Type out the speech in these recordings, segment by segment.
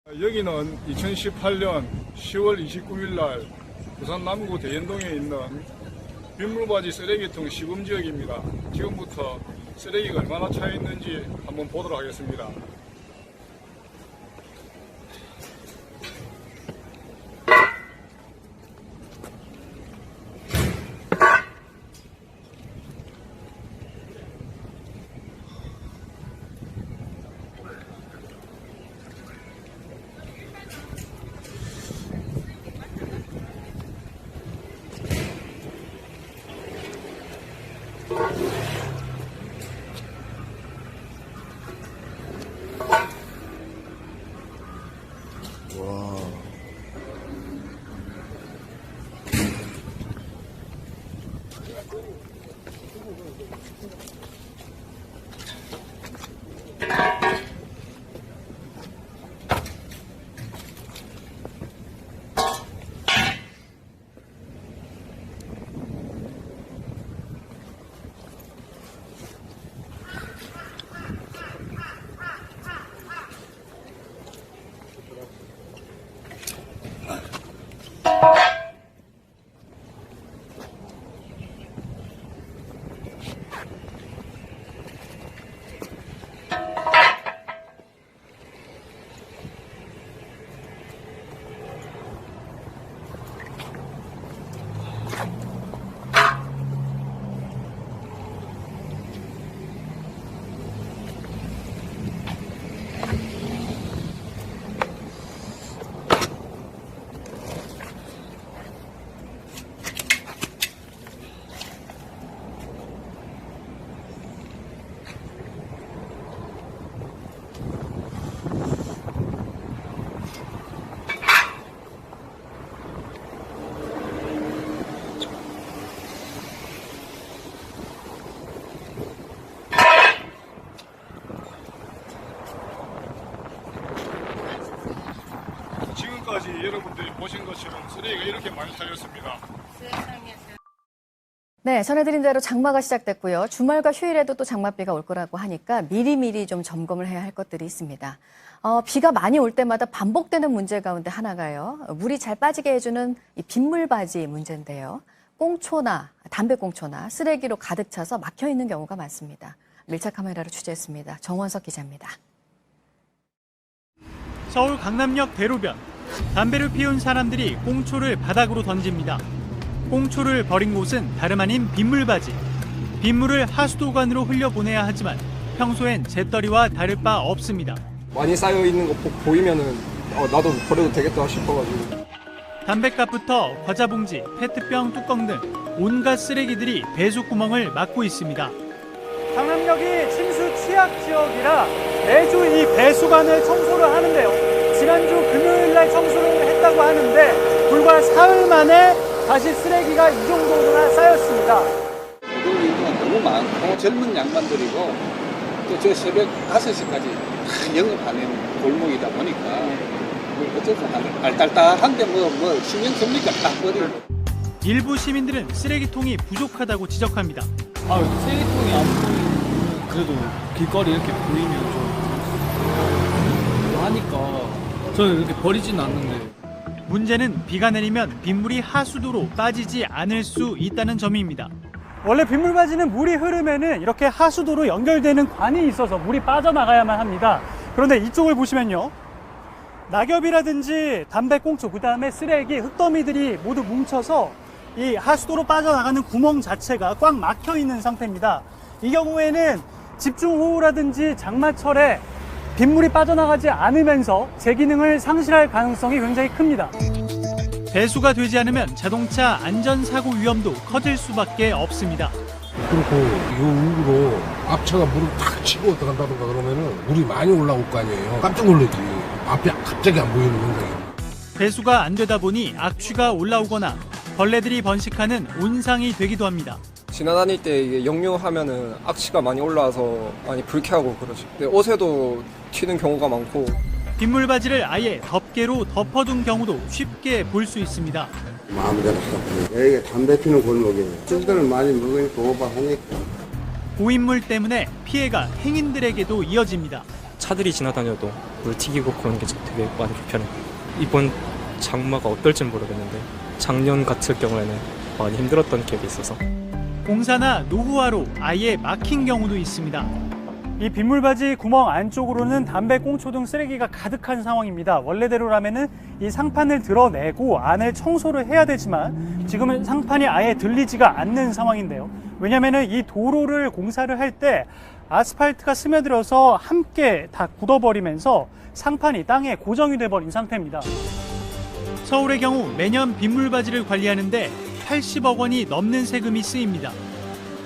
여기는 2018년 10월 29일 날 부산 남구 대연동에 있는 빗물바지 쓰레기통 시범지역입니다. 지금부터 쓰레기가 얼마나 차 있는지 한번 보도록 하겠습니다. 와. 지금까지 여러분들이 보신 것처럼 쓰레기가 이렇게 많이 쌓였습니다. 네, 전해드린 대로 장마가 시작됐고요. 주말과 휴일에도 또 장맛비가 올 거라고 하니까 미리미리 좀 점검을 해야 할 것들이 있습니다. 비가 많이 올 때마다 반복되는 문제 가운데 하나가요. 물이 잘 빠지게 해주는 이 빗물바지 문제인데요. 꽁초나 담배꽁초나 쓰레기로 가득 차서 막혀 있는 경우가 많습니다. 밀착 카메라로 취재했습니다. 정원석 기자입니다. 서울 강남역 대로변. 담배를 피운 사람들이 꽁초를 바닥으로 던집니다. 꽁초를 버린 곳은 다름 아닌 빗물바지. 빗물을 하수도관으로 흘려보내야 하지만 평소엔 재떨이와 다를 바 없습니다. 많이 쌓여 있는 거 보이면은 나도 버려도 되겠다 싶어가지고. 담뱃값부터 과자봉지, 페트병 뚜껑 등 온갖 쓰레기들이 배수구멍을 막고 있습니다. 강남역이 침수 취약 지역이라 매주 이 배수관을 청소를 하는데요. 지난주 금요일 날 청소를 했다고 하는데 불과 사흘 만에 다시 쓰레기가 이 정도나 쌓였습니다. 노동인구가 너무 많고 젊은 양반들이고 또 저 새벽 5시까지 다 영업하는 골목이다 보니까 어쩔 수 없이 알딸딸한데 뭐 신경 씁니까? 딱 버리고. 일부 시민들은 쓰레기통이 부족하다고 지적합니다. 쓰레기통이 안 보이면 그래도 길거리 이렇게 보이면 좀 하니까 저는 이렇게 버리진 않는데. 문제는 비가 내리면 빗물이 하수도로 빠지지 않을 수 있다는 점입니다. 원래 빗물바지는 물이 흐르면은 이렇게 하수도로 연결되는 관이 있어서 물이 빠져나가야만 합니다. 그런데 이쪽을 보시면요. 낙엽이라든지 담배꽁초, 그 다음에 쓰레기, 흙더미들이 모두 뭉쳐서 이 하수도로 빠져나가는 구멍 자체가 꽉 막혀 있는 상태입니다. 이 경우에는 집중호우라든지 장마철에 빗물이 빠져나가지 않으면서 제 기능을 상실할 가능성이 굉장히 큽니다. 배수가 되지 않으면 자동차 안전사고 위험도 커질 수밖에 없습니다. 그리고 이 우로 앞차가 물을 탁 치고 들어간다든가 그러면은 물이 많이 올라올 거 아니에요. 깜짝 놀라지. 앞이 갑자기 안 보이는 현상이. 배수가 안 되다 보니 악취가 올라오거나 벌레들이 번식하는 온상이 되기도 합니다. 지나다닐 때 이게 역류하면은 악취가 많이 올라와서 많이 불쾌하고 그러죠. 근데 옷에도 튀는 경우가 많고. 빗물바지를 아예 덮개로 덮어둔 경우도 쉽게 볼 수 있습니다. 마음대로 하고 여기가 담배 피는 골목이에요. 술들을 많이 먹으니까 오버하니까. 고인물 때문에 피해가 행인들에게도 이어집니다. 차들이 지나다녀도 물 튀기고 그런 게 되게 많이 불편해요. 이번 장마가 어떨진 모르겠는데 작년 같을 경우에는 많이 힘들었던 기억이 있어서. 공사나 노후화로 아예 막힌 경우도 있습니다. 이 빗물바지 구멍 안쪽으로는 담배, 꽁초 등 쓰레기가 가득한 상황입니다. 원래대로라면은 이 상판을 드러내고 안을 청소를 해야 되지만 지금은 상판이 아예 들리지가 않는 상황인데요. 왜냐면은 이 도로를 공사를 할 때 아스팔트가 스며들어서 함께 다 굳어버리면서 상판이 땅에 고정이 돼버린 상태입니다. 서울의 경우 매년 빗물바지를 관리하는데 80억 원이 넘는 세금이 쓰입니다.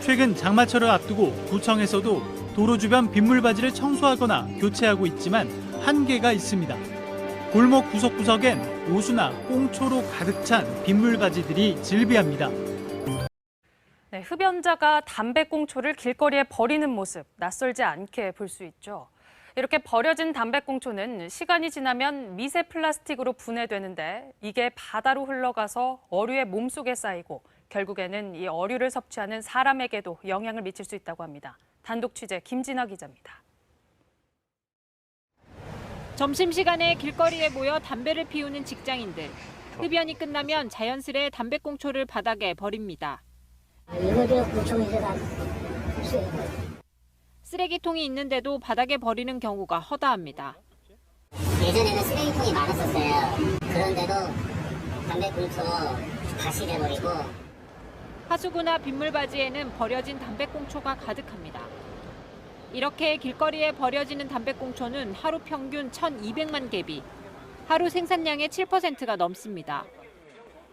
최근 장마철을 앞두고 구청에서도 도로 주변 빗물바지를 청소하거나 교체하고 있지만 한계가 있습니다. 골목 구석구석엔 오수나 꽁초로 가득 찬 빗물바지들이 즐비합니다. 네, 흡연자가 담배꽁초를 길거리에 버리는 모습 낯설지 않게 볼 수 있죠. 이렇게 버려진 담배꽁초는 시간이 지나면 미세 플라스틱으로 분해되는데 이게 바다로 흘러가서 어류의 몸속에 쌓이고 결국에는 이 어류를 섭취하는 사람에게도 영향을 미칠 수 있다고 합니다. 단독 취재 김진아 기자입니다. 점심시간에 길거리에 모여 담배를 피우는 직장인들. 흡연이 끝나면 자연스레 담배꽁초를 바닥에 버립니다. 쓰레기통이 있는데도 바닥에 버리는 경우가 허다합니다. 예전에는 쓰레기통이 많았었어요. 그런데도 담배꽁초 가시돼버리고. 하수구나 빗물바지에는 버려진 담배꽁초가 가득합니다. 이렇게 길거리에 버려지는 담배꽁초는 하루 평균 1,200만 개비, 하루 생산량의 7%가 넘습니다.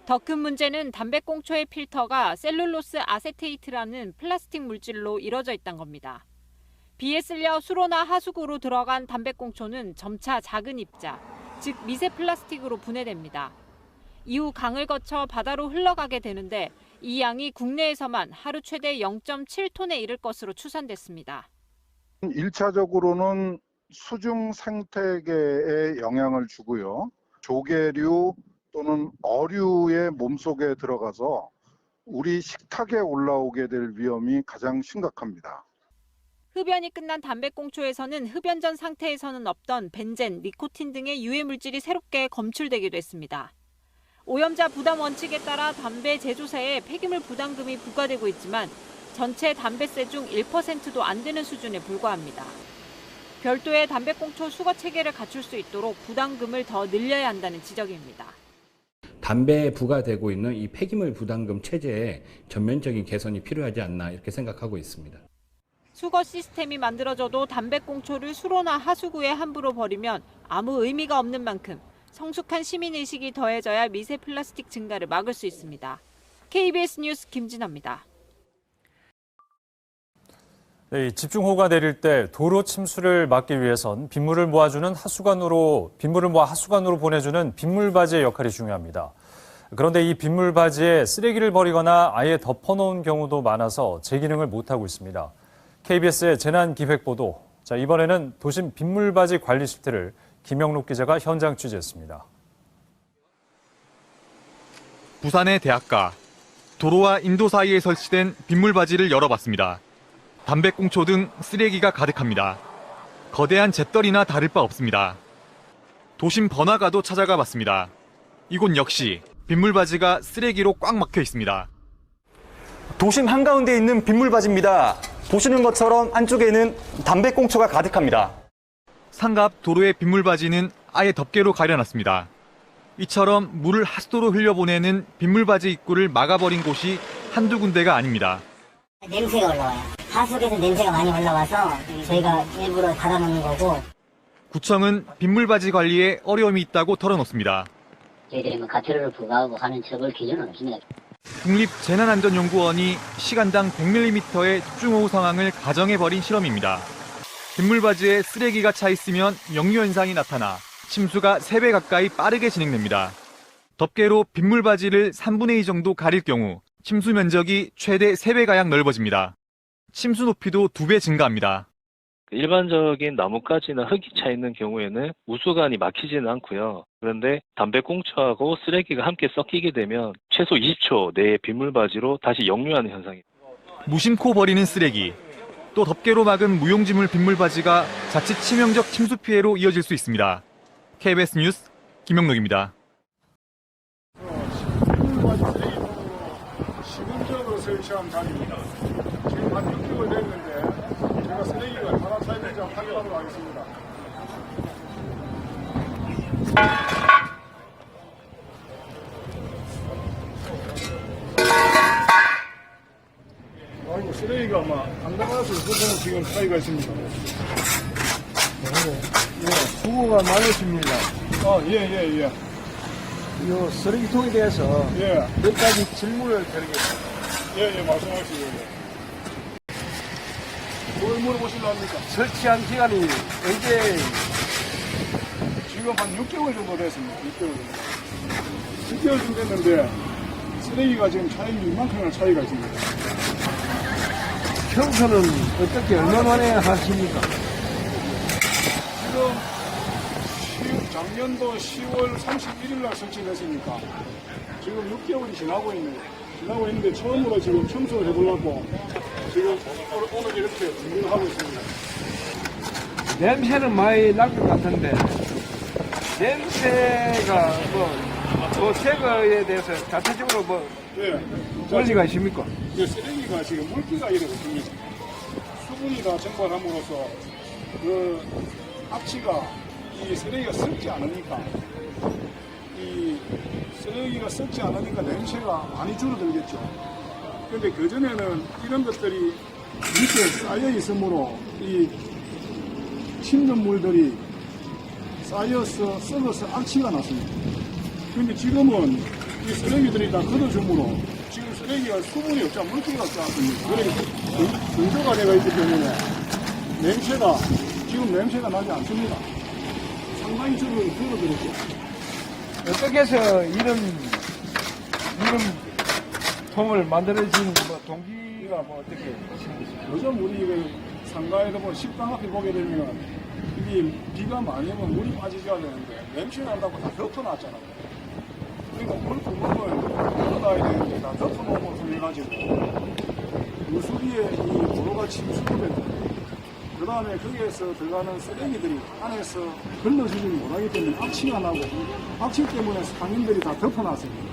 더 큰 문제는 담배꽁초의 필터가 셀룰로스 아세테이트라는 플라스틱 물질로 이루어져 있다는 겁니다. 비에 쓸려 수로나 하수구로 들어간 담배꽁초는 점차 작은 입자, 즉 미세 플라스틱으로 분해됩니다. 이후 강을 거쳐 바다로 흘러가게 되는데 이 양이 국내에서만 하루 최대 0.7톤에 이를 것으로 추산됐습니다. 1차적으로는 수중 생태계에 영향을 주고요. 조개류 또는 어류의 몸속에 들어가서 우리 식탁에 올라오게 될 위험이 가장 심각합니다. 흡연이 끝난 담배꽁초에서는 흡연 전 상태에서는 없던 벤젠, 니코틴 등의 유해 물질이 새롭게 검출되기도 했습니다. 오염자 부담 원칙에 따라 담배 제조사에 폐기물 부담금이 부과되고 있지만 전체 담배세 중 1%도 안 되는 수준에 불과합니다. 별도의 담배꽁초 수거 체계를 갖출 수 있도록 부담금을 더 늘려야 한다는 지적입니다. 담배에 부과되고 있는 이 폐기물 부담금 체제에 전면적인 개선이 필요하지 않나 이렇게 생각하고 있습니다. 수거 시스템이 만들어져도 담배꽁초를 수로나 하수구에 함부로 버리면 아무 의미가 없는 만큼 성숙한 시민의식이 더해져야 미세 플라스틱 증가를 막을 수 있습니다. KBS 뉴스 김진아입니다. 네, 집중호우가 내릴 때 도로 침수를 막기 위해선 빗물을 모아 하수관으로 보내주는 빗물바지의 역할이 중요합니다. 그런데 이 빗물바지에 쓰레기를 버리거나 아예 덮어놓은 경우도 많아서 제 기능을 못하고 있습니다. KBS의 재난기획보도. 자, 이번에는 도심 빗물바지 관리 실태를 김영록 기자가 현장 취재했습니다. 부산의 대학가. 도로와 인도 사이에 설치된 빗물바지를 열어봤습니다. 담배꽁초 등 쓰레기가 가득합니다. 거대한 잿더리나 다를 바 없습니다. 도심 번화가도 찾아가 봤습니다. 이곳 역시 빗물바지가 쓰레기로 꽉 막혀 있습니다. 도심 한가운데 있는 빗물바지입니다. 보시는 것처럼 안쪽에는 담배꽁초가 가득합니다. 상갑 도로의 빗물바지는 아예 덮개로 가려놨습니다. 이처럼 물을 하수도로 흘려보내는 빗물바지 입구를 막아버린 곳이 한두 군데가 아닙니다. 냄새가 올라와요. 하수구에서 냄새가 많이 올라와서 저희가 일부러 닫아놓는 거고. 구청은 빗물바지 관리에 어려움이 있다고 털어놓습니다. 저희들이 가태료를 부과하고 하는 처벌 기준은 없습니다. 국립재난안전연구원이 시간당 100mm의 집중호우 상황을 가정해버린 실험입니다. 빗물바지에 쓰레기가 차 있으면 역류 현상이 나타나 침수가 3배 가까이 빠르게 진행됩니다. 덮개로 빗물바지를 3분의 2 정도 가릴 경우 침수 면적이 최대 3배가량 넓어집니다. 침수 높이도 2배 증가합니다. 일반적인 나뭇가지나 흙이 차 있는 경우에는 우수관이 막히지는 않고요. 그런데 담배꽁초하고 쓰레기가 함께 섞이게 되면 최소 20초 내에 빗물바지로 다시 역류하는 현상입니다. 무심코 버리는 쓰레기. 또 덮개로 막은 무용지물 빗물바지가 자칫 치명적 침수 피해로 이어질 수 있습니다. KBS 뉴스 김영록입니다. 빗물바지 쓰레기통으로 시금적으로 설치한 장입니다. 지금 한 6개월 됐는데 제가 쓰레기가 얼마나 차있는지 한번 확인하도록 하겠습니다. 아이고, 쓰레기가 막 안당해서 보통 지금 차이가 있습니다. 예, 수고가 많으십니다. 예. 이 쓰레기통에 대해서 몇 가지 질문을 드리겠습니다. 예, 말씀하시죠. 뭘 물어보시려 합니까? 설치한 기간이 언제? 지금 한 6개월 정도 됐습니다. 6개월 정도 됐는데 쓰레기가 지금 차이는 이만큼이나 차이가 있습니다. 청소는 어떻게 얼마 만에 하십니까? 지금 작년도 10월 31일 날 설치됐으니까 지금 6개월이 지나고 있는데 처음으로 지금 청소를 해보려고 지금 오늘 이렇게 준비를 하고 있습니다. 냄새는 많이 날 것 같은데 냄새가 뭐 제거에 대해서 자체적으로 원리가 있습니까? 쓰레기가 지금 물기가 이래 없습니다. 수분이 다 증발함으로써 그 악취가 이 쓰레기가 썩지 않으니까 냄새가 많이 줄어들겠죠. 근데 그전에는 이런 것들이 밑에 쌓여 있으므로 이 침전물들이 쌓여서 썩어서 악취가 났습니다. 근데 지금은 이 쓰레기들이 다 걷어줌으로 지금 쓰레기가 수분이 없지 않고 물기가 없지 않습니까? 그러니까 건조가 되어 있기 때문에 지금 냄새가 나지 않습니다. 상당히 줄어들었죠. 어떻게 해서 이런 통을 만들어진 동기가 어떻게? 요즘 우리 상가에도 식당 앞에 보게 되면 이게 비가 많이 오면 물이 빠지셔야 되는데 냄새 난다고 다 덮어놨잖아요. 그러니까 물구멍을 닫아야 되는데 다 덮어놓은 것을 해가지고 물수리에 이 도로가 침수되고 그 다음에 거기에서 들어가는 쓰레기들이 안에서 걸러지지 못하기 때문에 악취가 나고 악취 때문에 상인들이 다 덮어놨습니다.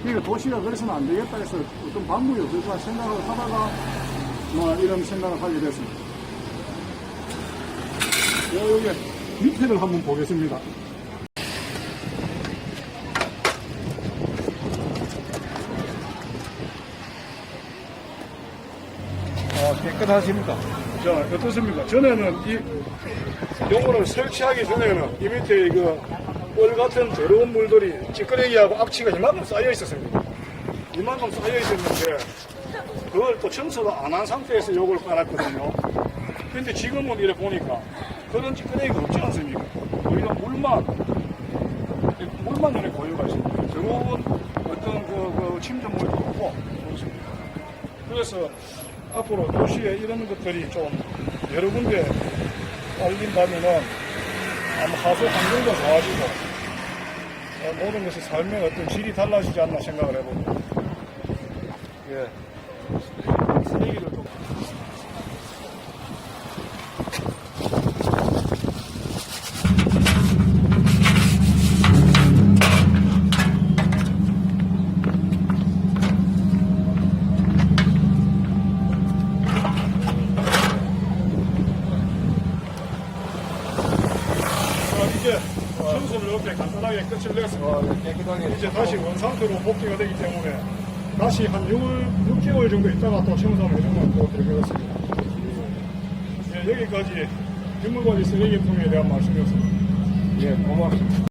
그러니까 도시가 그래서는 안 되겠다 해서 어떤 방법이 없을까 생각을 하다가 이런 생각을 하게 됐습니다. 여기 밑에를 한번 보겠습니다. 깨끗하십니까? 자, 어떻습니까? 전에는 요거를 설치하기 전에는 이 밑에 뻘 같은 더러운 물들이 찌끄레기하고 악취가 이만큼 쌓여 있었습니다. 이만큼 쌓여 있었는데 그걸 또 청소도 안 한 상태에서 요걸 깔았거든요. 근데 지금은 이렇게 보니까 그런 찌끄레기가 없지 않습니까? 오히려 물만 이렇게 고여가 있습니다. 더러운 어떤 침전물도 없고 그렇습니다. 그래서 앞으로 도시에 이런 것들이 좀 여러 군데 깔린다면은 아마 하수 환경도 좋아지고 모든 것이 삶의 어떤 질이 달라지지 않나 생각을 해봅니다. 쓰레기를 또 청소를 이렇게 간단하게 끝을 냈습니다. 이제 다시 원상태로 복귀가 되기 때문에 다시 한 6개월 정도 있다가 또 청소를 해주면 또 들어가겠습니다. 여기까지 빗물바지 쓰레기통에 대한 말씀이었습니다. 고맙습니다.